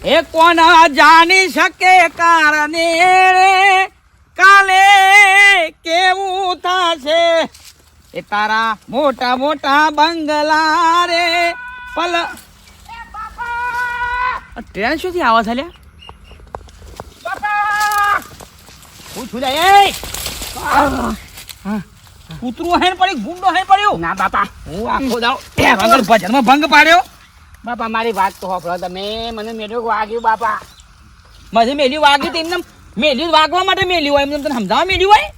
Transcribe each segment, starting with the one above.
એ કોણ જાણી શકે કારણે કાલે કેવું થશે એ તારા મોટા મોટા બંગલા રે પલ ટ્રેન શુંથી આવા ચાલ્યા હું છું લે કૂતરું હેન પડ્યું ગુંડો હેન પડ્યો ના બાપા હું આખો દાવ વગર ભજનમાં ભંગ પાડ્યો બાપા મારી વાત તો સાંભળો તમે મને મેલ્યું વાગ્યું બાપા મને મેલ્યું વાગ્યું તો એમને મેલ્યું વાગવા માટે મેલ્યું હોય એમને તને સમજાવવા મેલ્યું હોય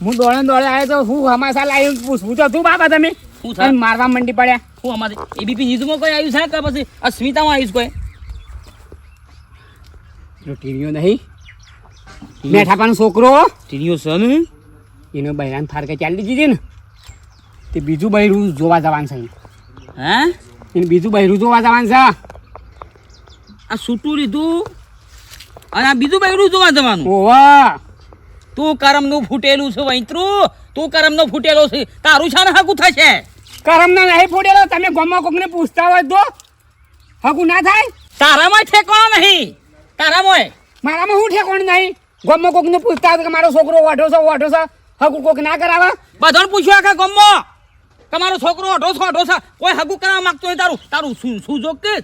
હું દોડે આવ્યો તો હું હમાસા લાવી પૂછવું તો તું બાપા તમે શું થાય મારવા મંડી પડ્યા શું અમારે એબીપી નીધમાં કોઈ આવ્યું છે કે પછી અસ્મિતામાં આવ્યું છે કોઈ ટીણીઓ નહીં મેઠાપાનો છોકરો ટીણીઓ છે ને એનો બૈરાન ફારકે ચાલી દીધી ને તે બીજું બૈરું જોવા જવાનું છે હે એને બીજું બૈરું જોવા જવાનું છે આ સૂટું લીધું અને આ બીજું બૈરું જોવા જવાનું ઓવા તું કરમનું ફૂટેલું છે વૈતરું તું કરમનો ફૂટેલો છે તારું છે ને હકું થશે કરમના નહીં ફોડેલો તમે ગામમાં કોકને પૂછતા હોય તો હકું ના થાય તારામાં ઠેકવાનો નહીં તારામાં મારામાં હું ઠેકોણ નહીં ગામમાં કોકને પૂછતા હોય કે મારો છોકરો વાઢો છે હકું કોક ના કરાવે બધાને પૂછ્યું આખા ગામમાં કે મારો છોકરો અઢો છે કોઈ હકું કરાવવા માંગતો હોય તારું શું જોક કે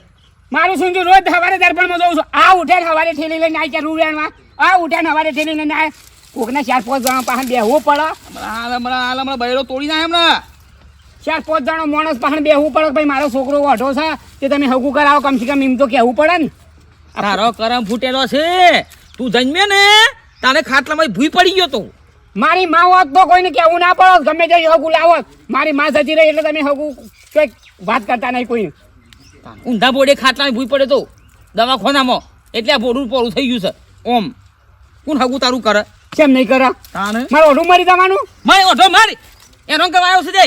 મારું શું રોજ સવારે દર્પણમાં જોઉં છું આ ઉઠે સવારે ઠેલી લઈને આવી ત્યાં રૂડિયામાં આ ઉઠે સવારે ઠેલી લઈને આવે કોકના 4-5 જણા પાસે બેહવું પડે હમણાં બૈરો તોડી નાખે હમણાં 4-5 જણો માણસ પાસે બેહવું પડે ભાઈ મારો છોકરો વાઢો છે તે તમે હકું કરાવો કમસે કમ એમ તો કહેવું પડે ને તારો કરમ ફૂટેલો છે તું જન્મે ને તારે ખાટલામાં ભૂઈ પડી ગયો તો મારી માં હોત તો કોઈને કહેવું ના પડો ગમે તે હકું લાવો મારી માં જતી રહી એટલે તમે હકું કંઈક વાત કરતા નહીં કોઈ ઊંધા બોડે ખાટલામાં ભૂઈ પડે તો દવાખાનામાં એટલે આ બોડું પોરું થઈ ગયું છે ઓમ કોણ હગું તારું કરે કેમ નહીં કરે મારે ઓઢું મારી જવાનું મારે ઓઢો મારી એનો કરાયો છે દે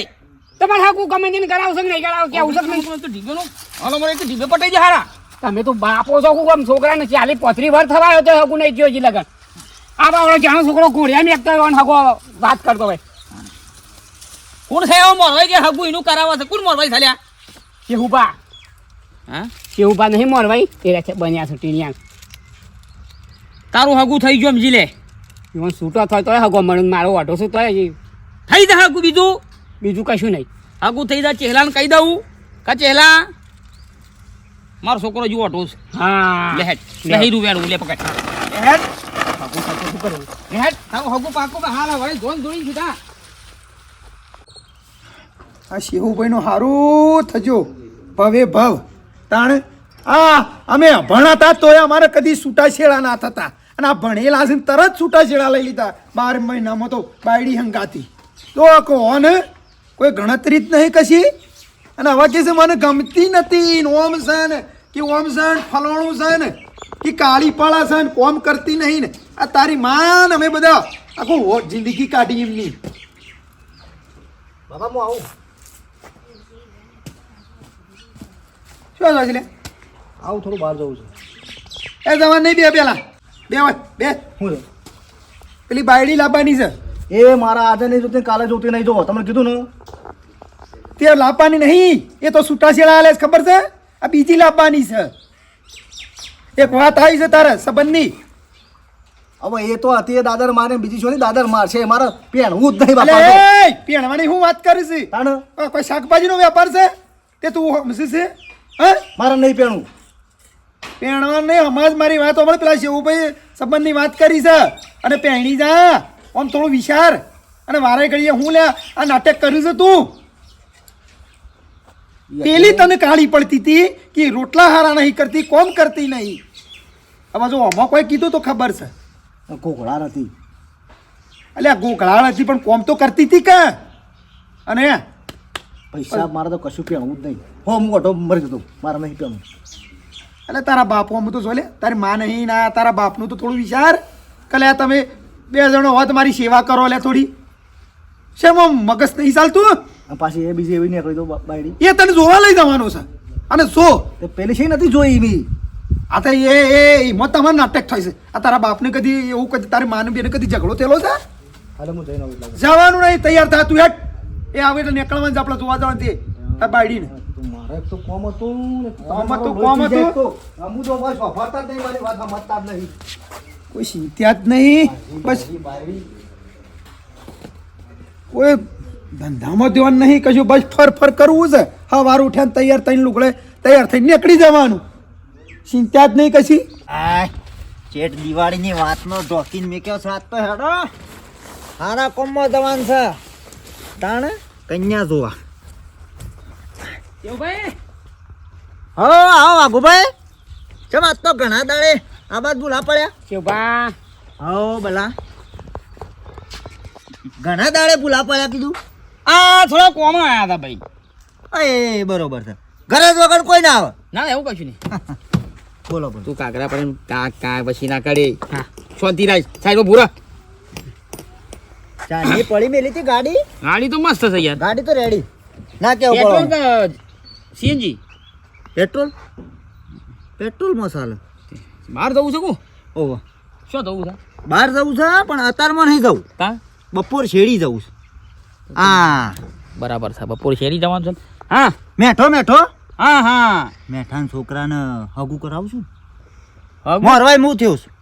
તમારે હકું ગમે તેને કરાવશે કે નહીં કરાવો કેવું છે ઢીબેનું હાલો મારે ઢીબે પટાઈ જાય હારા તમે તો બાપો છો આમ છોકરાને 40-35 વર્ષ થવાયો તો હકું નહીં થયો હજી લગન આ બાવડો જાણો છોકરો ઘોડિયા મેકતો હોય હકો વાત કરતો હોય કોણ છે એવો મોરવાઈ કે હગું એનું કરાવે છે કોણ મોરવાઈ થયા કેહુબા હા કેહુબા નહીં મોરવાઈ એ બન્યા છે ટીણિયા તારું હગું થઈ ગયું સમજી લે એમાં છૂટો થાય તોય હગો મળે મારો વાટો શું તોય થઈ જાય હગું બીજું કશું નહીં હગું થઈ જાય ચહેલાને કહી દઉં કા ચહેલા મારો છોકરો જુઓ ઓટો છે હા લે હેડ લઈ રૂવેડું લે પકડ હેડ હગું થાય શું કરું હેડ તારું હગું પાકું હાલ વળી જોન જોડી જુદા આ શિવુભાઈનું હારું થજો ભવે ભવ તાણ અમે ભણાતા તોય અમારે કદી છૂટાછેડા ના થતા અને આ ભણેલા છે તરત છૂટાછેડા લઈ લીધા 12 મહિનામાં તો બાયડી હંગાતી તો કોણ કોઈ ગણતરી જ નહીં કશી અને હવે કે છે મને ગમતી નથી ઓમ છે ને કે ઓમ છે ને ફલાણું છે ને કે કાળી પાળા છે ને કોમ કરતી નહીં ને આ તારી માન અમે બધા આખું જિંદગી કાઢી એમની બાબા હું આવું શું થાય છે લે આવું થોડું બહાર જવું છે એ જવા નહીં બે પેલા બે હું પેલી બાયડી લાવવાની છે એ મારા આજે નહીં જોતી કાલે જોતી નહીં જો તમને કીધું ને તે લાવવાની નહીં એ તો છૂટાછેડા હાલે ખબર છે આ બીજી લાવવાની છે એક વાત આવી છે તારે સંબંધની હવે એ તો હતી દાદર મારે બીજી છો દાદર માર છે મારે પહેણવું જ નહીં બાપા પહેણવાની હું વાત કરીશ તાણ કોઈ શાકભાજીનો વેપાર છે તે તું સમજી છે હા મારે નહીં પહેણવું પહેણવા નહીં હમણાં જ મારી વાત હમણાં પેલા શિવુભાઈ સંબંધની વાત કરી છે અને પહેણી જા આમ થોડું વિચાર અને વારે ઘડીએ હું લે આ નાટક કર્યું છે તું પેલી તને કાળી પડતી હતી કે રોટલા હારા નહીં કરતી કોમ કરતી નહીં હવે જો આમાં કોઈ કીધું તો ખબર છે ઘોઘળા નથી એટલે આ ગોખળાળ હતી પણ કોમ તો કરતી હતી કે અને પૈસા મારે તો કશું પહેણવું જ નહીં હો હું ઓટો મરી જતો મારે નહીં પહેણવું એટલે તારા બાપો આમ તો જોલે તારી માં નહીં ના તારા બાપનું તો થોડું વિચાર કલે તમે 2 જણો હોય તમારી સેવા કરો લે થોડી શેમ મગજ નહીં ચાલતું પાછી એ બીજી એવી નીકળી તો બાયડી એ તને જોવા લઈ જવાનું છે અને જો તે પેલી છે નથી જોઈ એવી આ તો એમાં તમારે નાટક થાય છે આ તારા બાપને કદી એવું કદી તારી માને બેને કદી ઝઘડો થયેલો છે હાલે હું જઈને આવું જવાનું નહીં તૈયાર થા તું હેઠ એ આવે એટલે નીકળવાનું જ આપણે જોવા જવાનું તે તાર બાયડીને તું મારે એક તો કોમ હતું ને કોમ હતું, કોમ હતું. અમુ તો બસ વફાતા જ નહીં, મારી વાત સમજતા જ નહીં. કોઈ ચિંતા જ નહીં. બસ કોઈ ધંધામાં ધ્યાન નહીં કશું. બસ ફર કરવું છે. સવાર ઉઠ્યા ને તૈયાર થઈને લુગડે તૈયાર થઈને નીકળી જવાનું. ચિંતા જ નહીં કશી. આ ચેટ દિવાળીની વાતનો ઢોકીને મેક્યો સાત તો હેડો હારા કોમમાં જવાનું છે તાણે કન્યા જોવા. કેવું હો આવો વાઘુભાઈ, ચમ આજ તો ઘણા દાડે આ બાદ ભૂલા પડ્યા. શોભા હો ભલા ઘણા દાડે ભૂલા પડ્યા કીધું. આ થોડા કોમાં આયા હતા ભાઈ. એ બરોબર છે, ઘરે જ વગર કોઈ ના આવે. ના એવું કશું નહીં. બોલો બોલો. તું કાકરા પર કા પછી ના કરે. હા શાંતિ રાખ. સાઈડમાં ભૂરા. ચાની પડી મેલી હતી ગાડી. ગાડી તો મસ્ત છે યાર. ગાડી તો રેડી ના કેવું પેટ્રોલ પડે. કે સીએનજી? પેટ્રોલ પેટ્રોલ મસાલો. બહાર જવું છે કો? ઓહો શું જવું છે? બહાર જવું છે પણ અત્યારમાં નહીં જવું. તા બપોર શેડી જવું છે. હા બરાબર છે. બપોર શેરી જવાનું છે ને? હા મેઠો મેઠો હા હા. મેઠાન છોકરાને હગું કરાવું છું. હગું? મોરવાય હું થયો છું.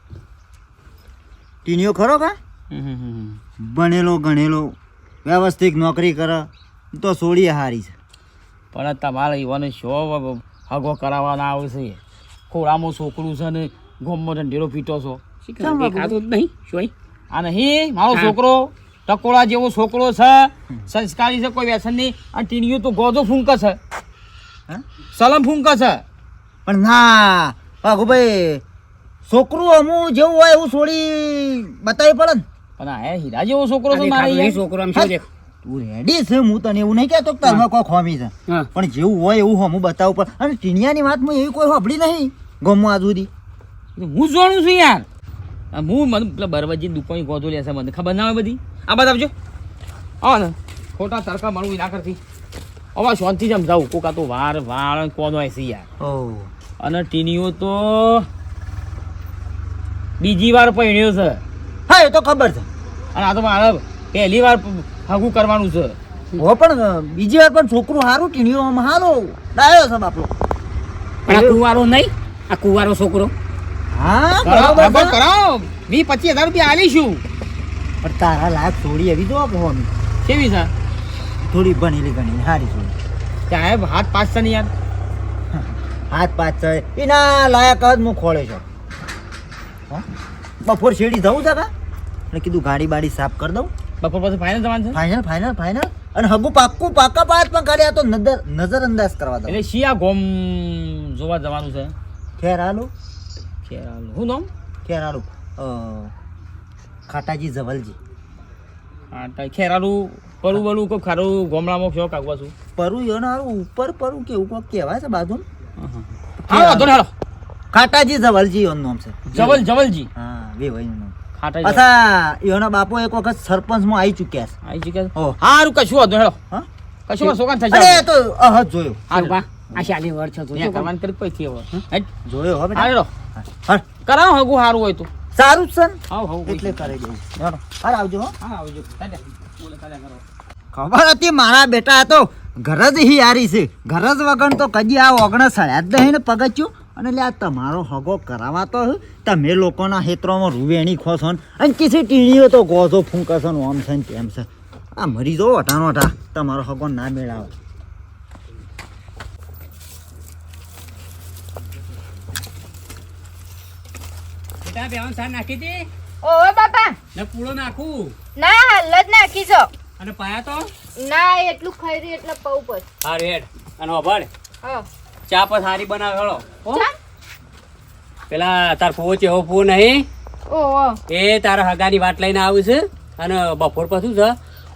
ટીનીઓ ખરો કા હમ. ભણેલો ગણેલો વ્યવસ્થિત નોકરી કરે તો સોડી હારી છે. પણ તમારે ઈવન શો હગો કરાવવાના આવશે. ખોળામાં છોકરું છે ને ગોમમાં ઢંઢેરો પીટો છો. કેમ હગું? દેખાતું જ નહીં શું આ નહીં મારો હા. છોકરો ટકોળા જેવો છોકરો છે, સંસ્કારી છે, કોઈ વ્યસન નહીં. અને ટીણીઓ તો ગોધો ફૂંકે છે, હા? સલમ ફૂંકે છે. પણ ના ભાઈ છોકરું અમુક જેવું હોય એવું છોડી બતાવી પડે ને. પણ આ હીરા જેવો છોકરો છે મારે યાર. છોકરો આમ શું દેખ તું રેડી છે, હું તને એવું નહીં કહેતો કે તારમાં કોઈ ખોમી છે, હા પણ જેવું હોય એવું હમું બતાવવું પડે. અને ટીનિયાની વાતમાં એવી કોઈ સાંભળી નહીં ગમવા આજ સુધી. હું જાણું છું યાર. આ હું મને પેલા બરવજી દુકાન ગોધો લેશે, મને ખબર ના હોય બધી. આ બાદ આવજો. આવો ને ખોટા તડકા મારું ના કરતી. હવે શાંતિ જ સમજાવું. કોકા તો વાળ કોનો હોય છે યાર. ઓહ અને ટીણીઓ તો બીજી વાર પહેણ્યો છે. હા એ તો ખબર છે. અને આ તો મારે પહેલી વાર હગું કરવાનું છે. હો પણ બીજી વાર પણ છોકરું સારું ટીણીઓમાં સારું ડાયો છે બાપલો. પણ આ કુંવારો નહીં, આ કુંવારો છોકરો હા કરાવો બરાબર બરાબર છે. કરાવો. 20-25 હજાર રૂપિયા આલીશું. પણ તારા લાયક થોડી એવી જો હોમી કેવી છે? થોડી ભણેલી ગણી સારી થોડી સાહેબ હાથ પાસ છે ને યાર. હાથ પાછ છે એના લાયક જ હું ખોળે છું. હો? બપોર શેડી જવું છે કા એટલે કીધું ગાડી બાડી સાફ કરી દઉં. બપોર પછી ફાઇનલ જવાનું છે. ફાઇનલ ફાઇનલ ફાઇનલ અને હગું પાક્કું પાકા પાસ પણ કર્યા તો નજર અંદાજ કરવા દઉં. એટલે શિયા ગોમ જોવા જવાનું છે. ખેર આલું ખેરાલુ. શું નામ? ખેર આલું ખાટાજી જવલજી. હા ખેરાલુ પરું બરું કોઈ ખારું ગોમડામાં શોખ આગવા છું. પરું એનો હારું ઉપર પરું કેવું કોક કહેવાય છે બાજુ. હા વાંધો નહીં, હાલો. ખાટાજી જવલજી એનું નામ છે. જવલજી. હા વેવાઈનું નામ. ખાટા પાછા એનો બાપો એક વખત સરપંચમાં આવી ચૂક્યા છે. આવી છે કે? ઓહ. હારું કશું વાંધો નહીં, હાલો. હા કશું વાંધો છોકરાને થઈ અરે જાય. એ તો અહજ જોયો શોભા આ શાલી વર છે તો અહીંયા કરવાનું કરી પછી હવે. હેટ. જોયો હો બેટા. હાલો. હા કરાવો હગું સારું હોય તો. સારું જ છે ને હાવ હાવ એટલે કરી દઉં. હાલો હાલ આવજો હો. હા આવજો. તાજા. બોલે તાજા કરો. ખબર હતી મારા બેટા તો ઘર જ હિયારી છે. ઘર જ વગર તો કદી આ ઓગણ સળ્યા જ નહીં ને પગથિયું. અને એટલે આ તમારો હગો કરાવવા તો તમે લોકોના હેત્રોમાં રૂવેણી ખો છો ને અને કિસી ટીણીઓ તો ગોધો ફૂંકે છે ને આમ છે ને તેમ છે. આ મરી જો અટાનો અટા તમારો હગો ના મેળાવે. બેટા બેવાન સાર નાખી હતી ઓવે બાપા ને પૂળો નાખું ના હાલ જ નાખી છો અને પાયા તો ના એટલું ખાઈ રહી એટલે પૌ પસ હા રેડ અને વભાડ હા ચા પર સારી બનાવે હળો હો ચાલ પેલા તાર ફૂવો ચેવો ફૂવો નહીં ઓહો એ તારા હગાની વાટ લઈને આવું છે અને બપોર પછી છે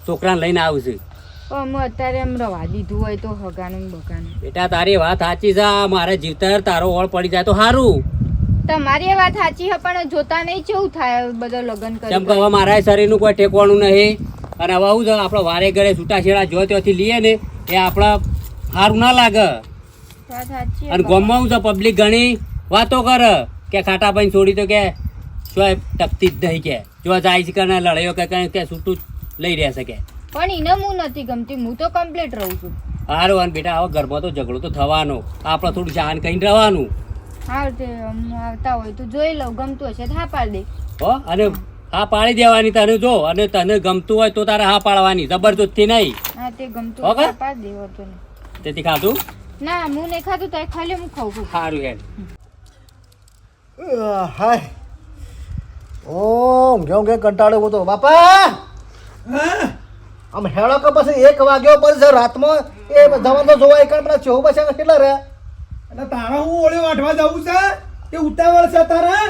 છોકરાને લઈને આવું છે અમે અત્યારે એમ રવા દીધું હોય તો હગાનું ને બગાનું બેટા તારી વાત સાચી છે મારે જીવતર તારો ઓળ પડી જાય તો સારું તમારી એ વાત સાચી છે પણ જોતા નહીં કેવું થાય બધા લગ્ન કેમ કે કરી હવે મારા શરીરનું કોઈ ટેકવાનું નહીં અને હવે આવું છે આપણે વારે ઘરે છૂટાછેડા જો ત્યાંથી લઈએ ને એ આપણે સારું ના લાગે વાત સાચી અને ગામમાં શું છે પબ્લિક ઘણી વાતો કરે કે ખાટા પાણી છોડી તો કે શું ટકતી જ નહીં કે જો જાય છે કે લડાઈઓ કે છૂટું લઈ રહ્યા છે કે પણ એને હું નથી ગમતી હું તો કમ્પ્લીટ રહું છું હારું અને બેટા હવે ઘરમાં તો ઝઘડો તો થવાનો, આપણે થોડું શાન કહીને રહેવાનું. હા તે આવતા હોય તો જોઈ લઉં, ગમતું હશે તો હા પાડી દે. હો અને હા પાડી દેવાની તને, જો અને તને ગમતું હોય તો તારે હા પાડવાની, જબરદસ્તી નહીં. હા તે ગમતું ઓકે. હોય તો પાડી દે, વાંધો નહીં. તેથી ખાધું ના હું નહીં ખાધું તો ખાલી હું ખાઉં છું. સારું હેડ. હાય ઓમ ઘેઉં ઘે કંટાળ્યો હું તો બાપા. આમ હેળો કે પછી 1 વાગ્યો પછી રાતમાં એ જવાનું તો જોવા એક પેલા 24 બચ્યા કેટલા રહ્યા. એટલે તારા હું ઓળે વાઢવા જવું છે કે ઉતાવળ છે તારે હે?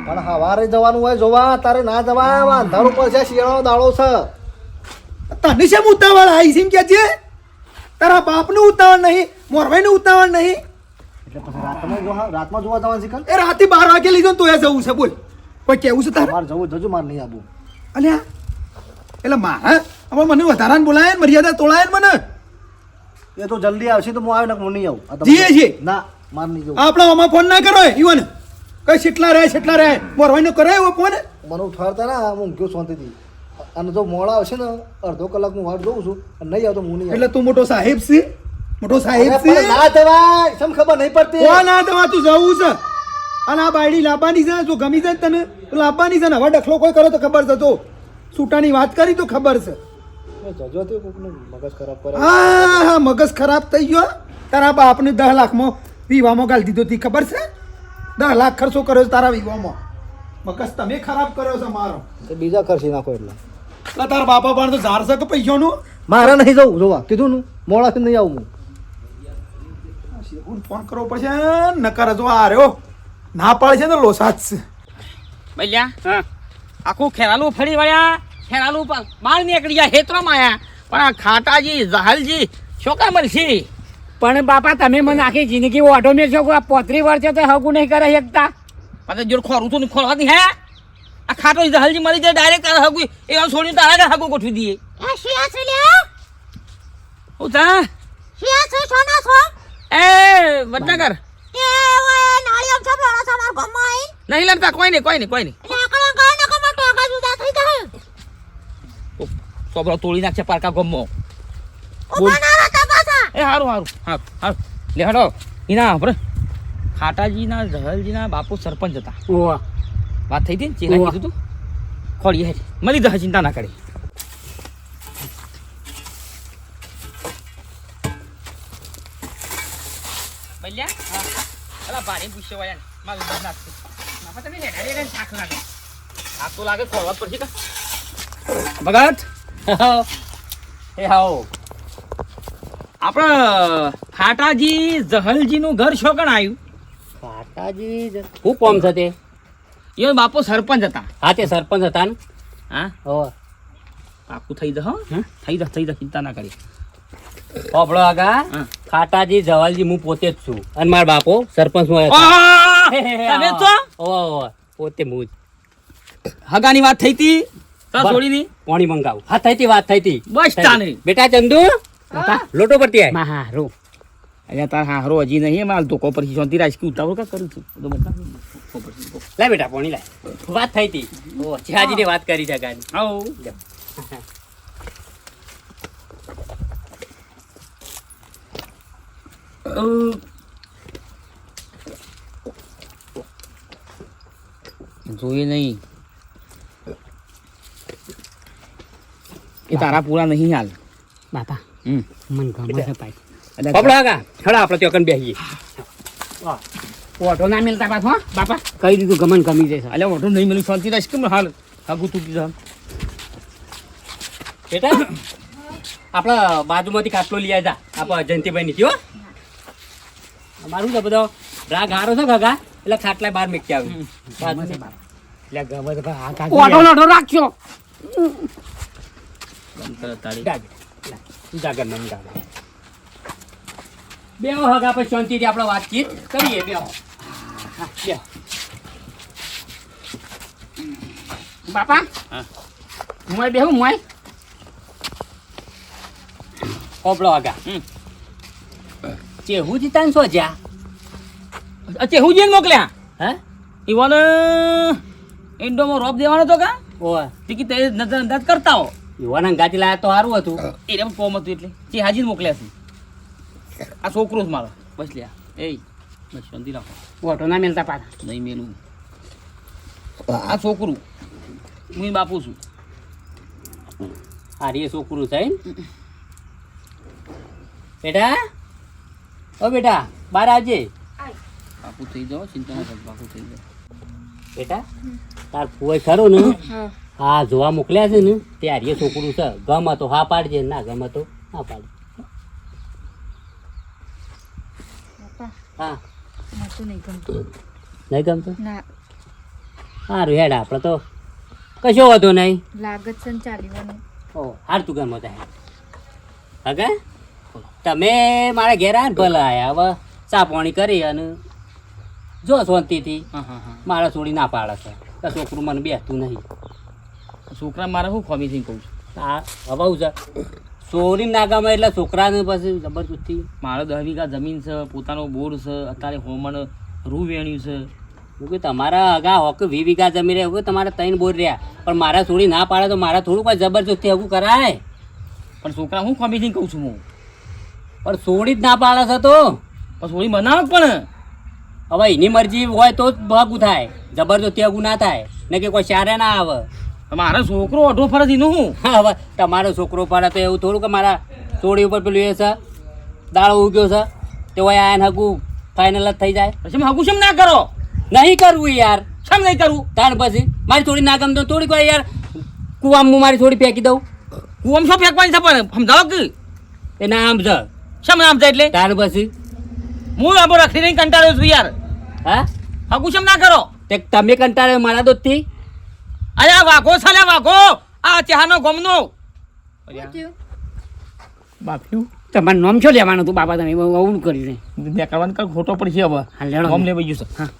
પણ સવારે જવાનું હોય જોવા, તારે ના જવાય, અંધારું પડશે, શિયાળાનો દાડો છે. તને શેમ ઉતાવળ આવી છે એમ કે છે? તારા બાપનું ઉતાવળ નહીં, મોરભાઈનું ઉતાવળ નહીં. એટલે પછી રાતમાં જોવા જવાનું શીખર. એ રાતે 12 વાગે લીધો ને તોય જવું છે બોલ. કોઈ કેવું છે તારે? મારે જવું જજો, મારે નહીં આવું. અલ્યા એટલે મારા હવે મને વધારાને બોલાય ને મર્યાદા તોડાય ને મને. એ તો જલ્દી આવશે તો હું આવ્યો ને હું નહીં આવું. આ તમે- જીએ છીએ. ના મારે નહીં જવું. આપણે આમાં ફોન ના કરો ઈવન કઈ કેટલા રહે મોરભાઈનો કરે એવો ફોન. મને ઉઠાડતા ના, હું ગયો શાંતિથી. અને જો મોડા આવશે ને અડધો કલાક હું વાટ જોઉં છું અને નહીં આવતો હું નહીં એટલે તું મોટો સાહેબ છે, મોટો સાહેબ આવું. છે. અરે પણ ના જવાય, સમ ખબર નહીં પડતી. કોણ ના તમાર તું જવું છે અને આ બાયડી લાવવાની છે, જો ગમી જાય ને તને તો લાવવાની છે ને. હવે ડખલો કોઈ કરે તો ખબર છે, તો છૂટાની વાત કરી તો ખબર છે. જજો તે કોકનું મગજ ખરાબ કરે. હા મગજ ખરાબ થઈ ગયો. તારા બાપને 10 લાખમાં વિવામાં ગાલી દીધો તી ખબર છે? 10 લાખ ખર્ચો કર્યો છે તારા વિવામાં. મગજ તમે ખરાબ કર્યો છે મારો. તે બીજા ખર્ચી નાખો એટલે. એટલે તારા બાપા પણ તો ઝાર છે કે પૈસાનું. મારે નહીં જવું જોવા, કીધું ને મોડાથી નહીં આવું હું. ફોન કરવો પડશે ન કરે તો આ રહ્યો ના પાડે છે ને લોસાત છે. ભલ્યા હા આખું ખેરાલું ફરી વળ્યા, ખેરાલું પર બહાર નીકળી ગયા, હેતરોમાં આયા, પણ આ ખાટાજી જહલજી શોકા મળશે. પણ બાપા તમે મને આખી જિંદગી ઓઢો મેં છો, આ 35 વર્ષે તો હગું નહીં કરે શકતા. પાછા જોડ ખોરું તું ખોરવા નહીં હે. આ ખાટો જહલજી મરી જાય ડાયરેક્ટ તારે હગું એ છોડીને તારા હગું ગોઠવી દઈએ. હું તા એ વડનગર નહીં લડતા, કોઈ નહીં સોબરો તોડી નાખશે પારકા ગમો. એ હારું લે હડો ઈના આપણે ખાટાજીના જહલજીના બાપુ સરપંચ હતા. ઓહ વાત થઈ હતી ને ચેલા કીધું તું ખોડી હે મળી જશે, ચિંતા ના કરી. બલ્યા અલા ભારે પૂછ્યો વાયા મારું બસ નાખતું બાપા તમે હેડા હેડા થાક લાગે, થાક તો લાગે ખોરવા પડશે કે ભગત એ હાઓ આપણે ખાટાજી જહલજીનું ઘર શોકણ આવ્યું. કાકાજી શું કોમ છે તે? એ બાપુ સરપંચ હતા. હા તે સરપંચ હતા ને. હા હો પાકું થઈ જા, થઈ જા ચિંતા ના કરી. આપણો આગા હા. ખાટાજી જવાલજી હું પોતે જ છું અને મારા બાપો સરપંચ તમે તો પોતે હું જ. હગાની વાત થઈ હતી છોડીની પાણી મંગાવું. હા થઈ હતી, વાત થઈ હતી. બસ તાને બેટા ચંદુ લોટો પરથી આય. હારું અલ્યા તાર હારો હજી નહીં માલ તો કોપરથી શાંતિ રાજકી ઉતાવળ કા કરું છું બધો બતા. લાય બેટા પાણી લાય. વાત થઈ હતી. ઓ છાજીને વાત કરી છે ગાડી. આવો જોઈએ નહીં એ તારા પૂરા નહીં હાલ. બાપા હમ મને ગમે છે ભાઈ. આપણો આગા હડા આપણે ત્યાં કન બેસીએ. ઓઢો ના મિલતા પાછો બાપા કહી દીધું ગમન ગમી જાય છે. અલ્યા ઓટો નહીં મળ્યું શાંતિ રાખ કેમ હાલ હાગું તૂટી જા. બેટા આપણા બાજુમાંથી ખાટલો લઈ આવ્યા આપણા જયંતિભાઈ ની હો. અમારું તો બધો રાગ હારો છે કાકા એટલે ખાટલા બહાર મૂકી આવ્યું. એટલે ગમે છે ભાઈ, આ કાકી ઓઢો લોઢો રાખજો. બેહો હગા પછી શાંતિથી આપણે વાતચીત કરીએ. બેહો બેહો. બાપા મોય બેહું મોય ઓપડો આગા ચેહુ જીતાન સો જા અચ્છા હું જઈને મોકલ્યા હે ઈવન ઇન્ડોમાં રોપ દેવાનો તો કા ઓય ટિકિટ નજર અંદાજ કરતા હો યુવાના ગાતી લાયા તો સારું હતું. એને પણ કોમ હતું એટલે જે હાજી મોકલ્યા છે. આ છોકરો જ મારો બસ લ્યા એ બસ શાંતિ રાખો ઓટો ના મેલતા પાછા. નહીં મેલું આ છોકરું હું એન બાપુ છું. આ રે છોકરું છે એમ? બેટા ઓ બેટા બહાર આવજે. બાપુ થઈ જાઓ ચિંતા ના કરો બાપુ થઈ જાઓ. બેટા તાર ફુવાઈ ખરું ને હા હા જોવા મોકલ્યા છે ને તે આર્ય છોકરું છે. ગમે તો હા પાડજે, ના ગમે તો ના પાડજે. પપ્પા હા મને તો નહીં ગમતું. નહીં ગમતું? ના સારું હેડ આપણે તો કશો વાંધો નહીં. લાગત છે ને ચાલીવાનું. ઓ હાર તું ગમો થાય હગે તમે મારા ઘેર આયા ને ભલે આયા. હવે ચા પાણી કરી અને જો શાંતિથી. હા હા હા મારા છોડી ના પાડે છે કે છોકરું મને બેસતું નહીં. છોકરા મારે શું ખોમી થઈને કહું છું. આ હવાવું છે છોડી ના ગમે એટલે છોકરાને પછી જબરદસ્તી. મારે 10 વીઘા જમીન છે, પોતાનો બોર છે, અત્યારે હોમણ રૂ વેણ્યું છે. હું કે તમારા અગા હોક 20 વીઘા જમી રહ્યા કે તમારે 3 બોર રહ્યા, પણ મારા છોડી ના પાડે તો મારા થોડું કોઈ જબરજસ્તી હગું કરાય. પણ છોકરા હું ખોમી થઈને કહું છું હું. પણ છોડી જ ના પાડે છે તો પણ છોડી બનાવ પણ હવે એની મરજી હોય તો જ હગું થાય, જબરજસ્તી હગું ના થાય ને કે કોઈ ચારે ના આવે. મારો છોકરો અઢો ફરજ એનું હું. હા હવે તમારો છોકરો પડે તો એવું થોડું કે મારા છોડી ઉપર પેલું એ છે દાળો ઉગ્યો છે તે હોય આને હગું ફાઇનલ જ થઈ જાય. પછી હગું શેમ ના કરો? નહીં કરવું યાર. શેમ નહીં કરવું? તાર પછી મારી થોડી ના ગમતો થોડી કોઈ યાર કુવામાં હું મારી થોડી ફેંકી દઉં. કુવામાં શું ફેંકવાની છે પણ સમજાવો કે એ ના આમ છે શેમ નામ છે એટલે તાર પછી હું આબો રખડી નહીં કંટાળ્યો છું યાર. હા હગું શેમ ના કરો? તે તમે કંટાળે મારા દોસ્તથી. અરે આ વાઘો સાલે વાઘો આ ચહાનો ગમનો શું થયું? બાપ્યું તમારું નામ શું લેવાનું હતું બાપા? તમે અવળું કર્યું છે. બે કરવાનું કઈ ખોટો પડશે હવે. હા, લેણો. ગમ લે ગયું છે. હા.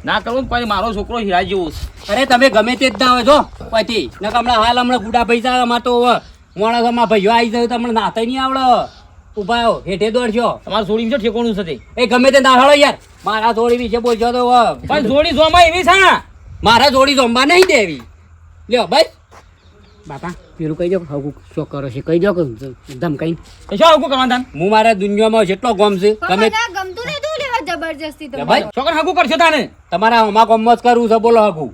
ના કરવું ને પછી મારો છોકરો હીરા જેવો છે. અરે તમે ગમે તે જ ના હોય જો પછી ને હમણાં ગુડા પૈસા અમાર તો માણસોમાં ભાઈઓ આવી જાય તમને નાતા નહીં આવડે. ઉભા આવો હેઠે દોડશો. તમારે છોડી છે ઠેકોણું છે તે. એ ગમે તે ના હળો યાર મારા થોડી વિશે બોલશો તો પણ જોડી જોમાં એવી છે ને. મારા થોડી જમવા નહીં દેવી. લ્યો ભાઈ બાપા પેલું કહી દો હગું શું કરો છે કહી દો કે ધમકાઈ. તો શું હગું કરવાનું તાન? હું મારા દુનિયામાં જેટલો ગમ છે પપ્પા ગમે ના ગમતું નહીં તું લેવા જબરજસ્તી તો. ભાઈ છોકરા હગું કરશો તાને? તમારા હમા ગમ જ કરવું છે બોલો હગું.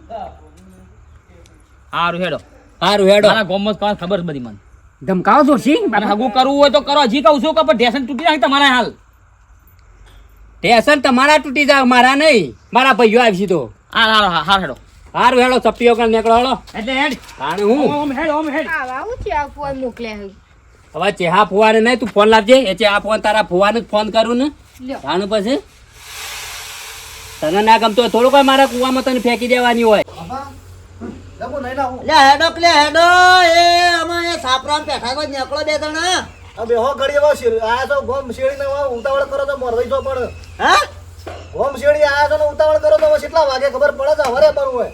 હારું હેડો. સારું હેડો. મારા ગોમમાં કોણ ખબર છે બધી મને. ધમકાવો જોશી અને બાપા. હગું કરવું હોય તો કરો. હજી કહું છું કે પણ ઢેસન તૂટી જાય તમારા હાલ. ટેશન તમારા તૂટી જાય મારા નહીં. મારા ભાઈઓ આવશે તો હાર હેડો. સારું હેડો ચપ્પીઓ કરી નીકળો હેડો. એટલે હેડ તાણે હું ઓમ હેડ ઓમ હેડ. આવા હું થયું? આ ફોન મોકલ્યા છે. હવે ચેહા ફુવાને નહીં તું ફોન લાવજે. એ ચેહા ફોન તારા ફુવાને જ ફોન કરું ને લ્યો તાણે પછી તને ના ગમતો હોય થોડું કોઈ મારા કુવામાં તને ફેંકી દેવાની હોય. લે હેડો લે હેડો એ અમે એ સાપરામ પેઠા કોઈ નીકળો બે જણા. હવે હો ઘડી આયા તો ગોમ શેડી ને ઉતાવળ કરો તો મોરવાઈ જો પણ હા ગોમ શેડી આયા તો ને ઉતાવળ કરો તો હવે કેટલા વાગે ખબર પડે છે હરે પણ હોય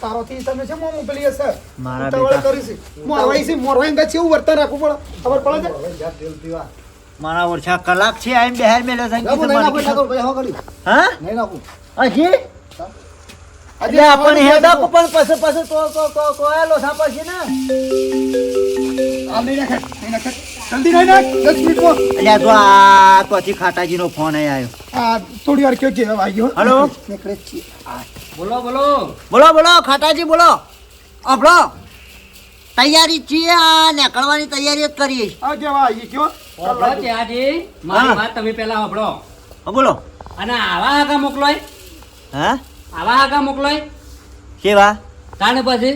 તારોથી તમે છે મોં મોકલી હશે મારા ઉતાવળ બેટા કરી છે મોરવાઈ છે મોરવાઈ ગા કેવું વર્તન રાખવું પડે ખબર પડે છે મારા ઓછા કલાક છે આઈને બેહાર મેલે છે નાખું નહીં નાખું નાખું ભાઈ હો ઘડી હા નહીં નાખું હજી એટલે આપણે હેડક પણ પછી તો આયેલો સાપા છે ને આ નહીં નાખે જલ્દી નહીં નાખ 10 મિનિટમાં એટલે તો આ તોથી ખાટાજીનો ફોન આવ્યો. આ થોડી વાર કયો કે આવી ગયો હલો નીકળે જ છીએ બોલો બોલો. બોલો બોલો ખાટાજી બોલો. આપણો તૈયારી જ છીએ આ નીકળવાની તૈયારી જ કરીએ છીએ. આ કેવા આવી ગયો હોભળો ચેહાજી, મારી હા. વાત તમે પહેલા હોભળો. હા, બોલો અને આવા હાકા મોકલોય હા આવા હાકા મોકલોય કેવા તાણે પછી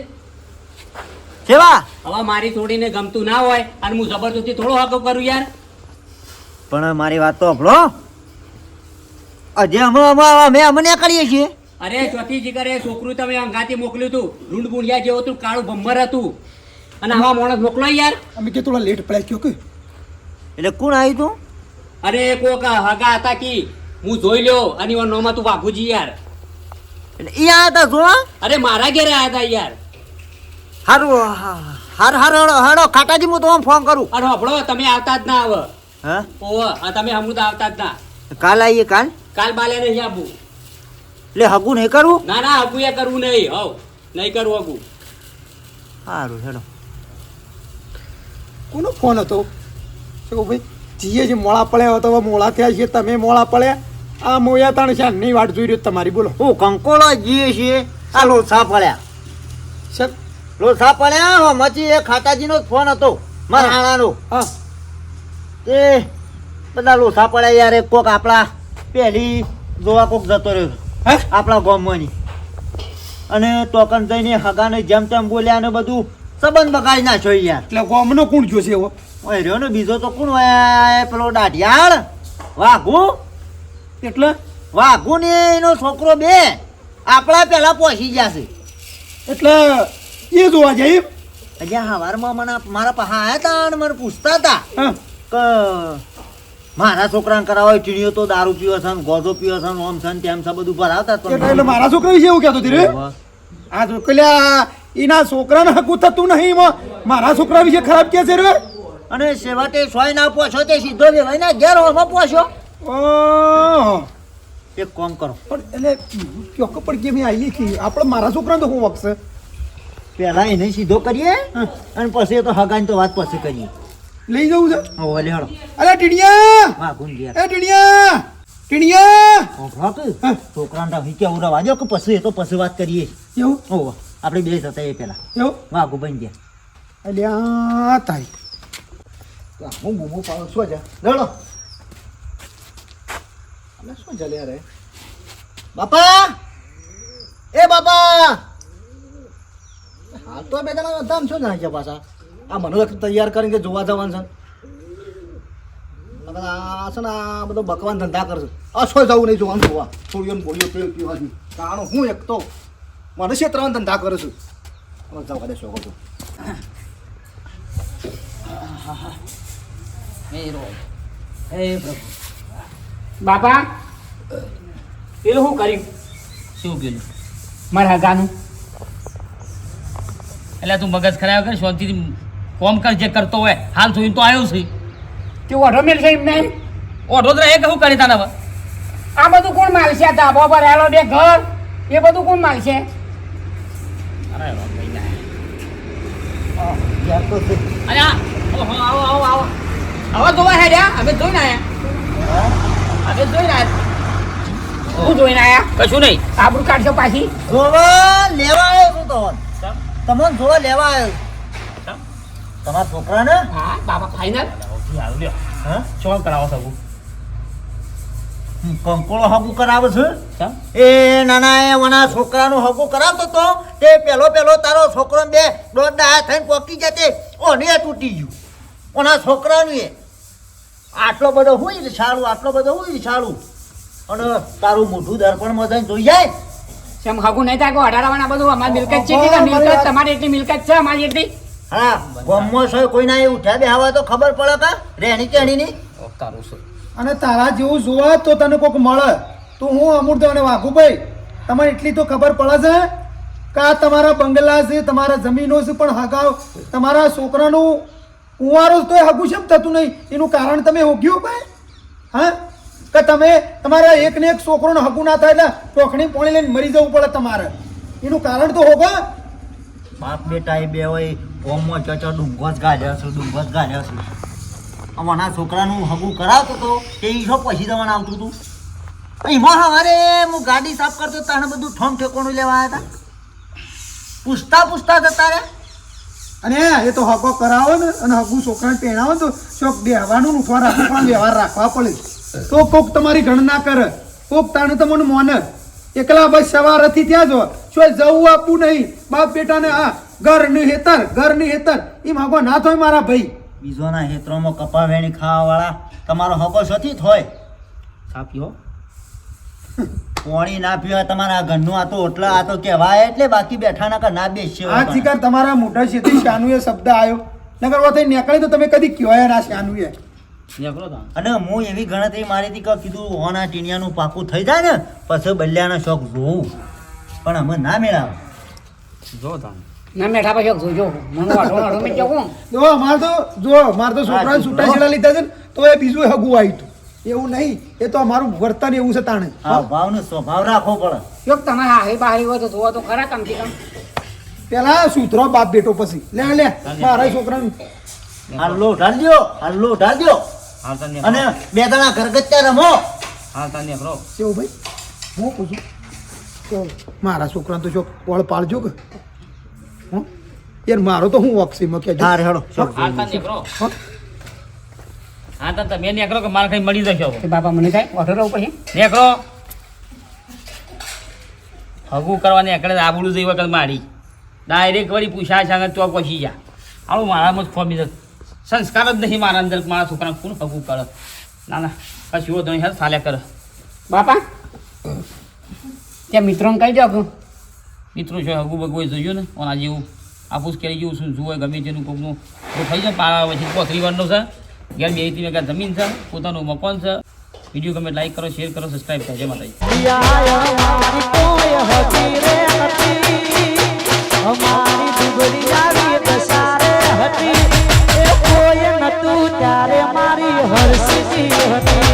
કેવા હવે મારી છોડીને ગમતું ના હોય અને હું જબરદસ્તી થોડો હાકો કરું યાર. પણ મારી વાત તો આપણો હજી અમે અમને કરીએ છીએ. અરે ચોથી જીગરે છોકરું તમે અંગાથી મોકલ્યું હતું લૂંડ ગુંડિયા જેવું હતું, કાળું ભમ્બર હતું અને આવા માણસ મોકલો યાર. અમે કે થોડા લેટ પડ્યા કયો કે એટલે કોણ આવ્યું તું? અરે કોક હગા હતા કી હું જોઈ લ્યો અને એવા નોમાં તું બાપુજી યાર. એટલે ઈ આયા તા જો. અરે મારા ઘેરે આયા હતા યાર. હારું હારું હાડો ખાટાજી હું તો ફોન કરું. અને હોભળો તમે આવતા જ ના આવે. હા ઓવે આ તમે હમું તો આવતા જ ના. કાલ આવીએ કાલ. કાલ બાલે નહીં આપવું. એટલે હગું નહીં કરવું. ના ના હગું એ કરવું નહીં. હવ નહીં કરવું હગું. સારું હેડો કોનો ફોન હતો શું ભાઈ જીએ જે મોળા પડ્યા હતો મોળા થયા છે તમે મોળા પડ્યા આ મોયા તાણ છે નહીં વાટ જોઈ રહ્યો તમારી બોલો હું કંકોળો જઈએ છીએ આ લોસા પડ્યા સર લોસા પડ્યા મચી એ ખાતાજીનો જ ફોન હતો મારા હાણાનો હા એ બધા લોસા પડ્યા યાર એક કોક આપણા પહેલી જોવા કોક જતો રહ્યો હે આપણા ગામમાંની અને ટોકન જઈને હગાને જેમ તેમ બોલ્યા ને બધું સંબંધ બગાડી નાખ્યો યાર એટલે ગોમનો કોણ જોશે એવો ઓય રહ્યો ને બીજો તો કોણ હોય પેલો દાઢિયાળ વાઘુ એટલે વાઘુ ને એનો છોકરો બે આપણા પેલા પહોંચી ગયા છે એટલે એ જોવા જાય એમ? અહીંયા હવારમાં મને મારા પાસે આવ્યા હતા અને મને પૂછતા હતા હા કે મારા છોકરાને કરાવો ચીણીઓ તો દારૂ પીવો છે ને ગોધો પીવો છે ને ઓમ છે ને તેમ છે બધું ભરાવતા જ એટલે મારા છોકરા વિશે એવું કહેતો હતી રે આ છોકરા એના છોકરાને હકું થતું નહીં એમાં મારા છોકરા વિશે ખરાબ કે છે રે અને છેવટે સોય ના પહોંચો તે સીધો વેવાઈને ઘેર હોમાં પહોંચ્યો ઓહ એક કામ કરો પણ એટલે કયો કપડ કેમ આવીએ કે આપણે મારા છોકરાને તો હું વખશે પહેલા એને સીધો કરીએ અને પછી તો હગાની તો વાત પછી કરીએ લઈ જવું છે હવે લેડો અરે ટીડિયા વાઘુન ઘેર એ ટીડિયા ટીડિયા છોકરાને તો કેવું રવા દો કે પછી એ તો પછી વાત કરીએ એવું ઓહો આપણે બે હતા એ પેલા એવું વાઘુ બની ગયા અલ્યા તાઈ હું બૂમો પાડો શું છે લેડો અલ્યા શું ચાલે યાર બાપા એ બાપા હાલ તો બે જણા ધામ શું જાય છે પાછા આ મને તૈયાર કરીને કે જોવા જવાનું છે આ છે ને આ બધો બકવાન ધંધા કરશે આ શું જવું નહીં જોવાનું જોવા થોડીઓ બોલીઓ પેલ પીવાથી કારણ હું એક તો મને ક્ષેત્રમાં ધંધા કરું છું જવા દે શોખો છું હે પ્રભુ બાપા પેલું શું કર્યું શું પેલું મારા હગાનું એટલે તું મગજ ખરાબ કર શાંતિથી કોમ કર જે કરતો હોય હાલ જોઈને તો આવ્યો છે તે ઓઢો મેલ છે એમને ઓઢો જ રહે કે શું કરી તાને હવે આ બધું કોણ માલશે આ ધાબા પર હેલો બે ઘર એ બધું કોણ માલશે અરે ભાઈ ના યાર તો છે. અરે આવો આવો આવો આવો જોવા હેડ્યા અમે જોઈને આયા અમે જોઈને આયા હું જોઈને આયા કશું નહીં આબરૂ કાઢશો પાછી જોવા લેવા આવ્યો છું તો તમને જોવા લેવા આવ્યો તમારા છોકરાને હા બાપા ફાઈનલ હા શું કરાવો સગું કંકોળો હગું કરાવે છે ચમ? એ નાના એ વના છોકરાનું હગું કરાવતો તો તે પેલો તારો છોકરો બે દોઢ દાયા થઈને પોકી જતે ઓને તૂટી ગયું ઓના છોકરાનું એ આટલો બધો હોય સારું આટલો બધો હોય સારું અને તારું મોઢું દર્પણમાં જઈને જોઈ જાય સેમ હાગું નહીં થાય કે અઢારવાના બધું અમારી મિલકત છે એટલી કે મિલકત તમારી એટલી મિલકત છે અમારી એટલી હા ગમો છો કોઈના એ ઉઠ્યા બે હવા તો ખબર પડે કા રેણી કેણીની તારું છે અને તારા જેવું જોવા તો તને કોઈક મળે તો હું અમૂર્ત અને વાઘુભાઈ તમારે એટલી તો ખબર પડે છે કે આ તમારા બંગલા છે તમારા જમીનો છે પણ હગાવ તમારા છોકરાનું કુંવારો તો હગું છે થતું નહીં એનું કારણ તમે હોગ્યું ભાઈ હા કે તમે તમારા એક ને એક છોકરોને હગું ના થાય એટલે ટોકણી પોણી લઈને મરી જવું પડે તમારે એનું કારણ તો હોગા બાપ બેટા એ બે હોય ગોમમાં ચચો ડુંગો જ ગાલ્યો છે ડુંગો જ ગાલ્યો છે અમારા છોકરાનું હગું કરાવતો તો તે ઈશો પછી જવાનું આવતું હતું એમાં સવારે હું ગાડી સાફ કરતો તાણે બધું ઠોમ ઠેકોણું લેવા આવ્યા હતા પૂછતા જતા રહ્યા અને એ તો હગો કરાવો ને અને હગું છોકરાને પહેરાવો ને તો ચોક બેહવાનું ઉઠવા રાખવા પણ વ્યવહાર રાખવા પડે તો કોક તમારી ગણના કરે કોક તાણે તમને મોને એકલા બસ સવારથી ત્યાં જો શું જવું આપવું નહીં બાપ બેટાને આ ઘરની હેતર એ માગો ના થાય મારા ભાઈ બીજોના હેત્રોમાં કપા વેણી ખાવાવાળા તમારો હગો સથી હોય સાપી પોણી ના પીવા તમારા ઘરનું આ તો ઓટલા આ તો કહેવાય એટલે બાકી બેઠાના કા ના બેસશે આ શિકાર તમારા મોઢા છેથી શાનું એ શબ્દ આવ્યો નગર વાત નીકળે તો તમે કદી કહેવાય ના શાનું એ નીકળો તો અને હું એવી ગણતરી મારી હતી કે કીધું હોના ટીણિયાનું પાકું થઈ જાય ને પછી બલ્યાનો શોખ જોવું પણ અમે ના મેળાવે જો તાન ના મેઠા પછી જોજો મને અઢો મેં જોઉં જો મારે તો છોકરાને છૂટા છેડા લીધા છે ને તો એ બીજું હગું આવ્યું હતું એવું નહીં એ તો અમારું વર્તન એવું છે તાણે આ ભાવનો સ્વભાવ રાખવો પડે યોગ તમે હારી બારી હોય તો જોવો તો ખરા કમથી કમ પેલા સુધરો બાપ બેટો પછી લે મારા છોકરાને હાલો ઢાળ્યો હાલ તને અને બે જણા ઘરગથ્યા રમો. હાલ તને કરો કેવું ભાઈ હું પૂછું તો મારા છોકરાને તો જો વળ પાડજો કે હું યાર મારો તો હું ઓક્સીમાં કે હા રે હેડો હાલ તને કરો હા તો તમે નીકળો કે મારે કઈ મળી જશો તે બાપા મને થાય ઓઢો રહું પછી નીકળો હગું કરવાની એકડે આબડું જઈ વખત મારી ડાયરેક્ટ વળી પૂછા છે તો પછી જા આવું મારામાં જ ખોમી જશે સંસ્કાર જ નહીં મારા અંદર મારા છોકરાને કોણ હગું કરે ના ના કશું વધુ નહીં હેર ચાલ્યા કરે બાપા ત્યાં મિત્રોને કહી દો કે મિત્રો છે હગું બગું જોયું ને ઓના જેવું આપુસ કેરી જેવું શું જુએ ગમે તેનું કોકનું તો થઈ જાય પારા પછી 35 વર્ષનો છે ઘેર બે ત્રણ વીઘા જમીન છે પોતાનું મકાન છે વિડીયો ગમે લાઈક કરો શેર કરો સબસ્ક્રાઈબ કરો જય માતાજી અમારી દુબળી આવી દસારે હતી એ કોઈ નતું ત્યારે મારી હરસી હતી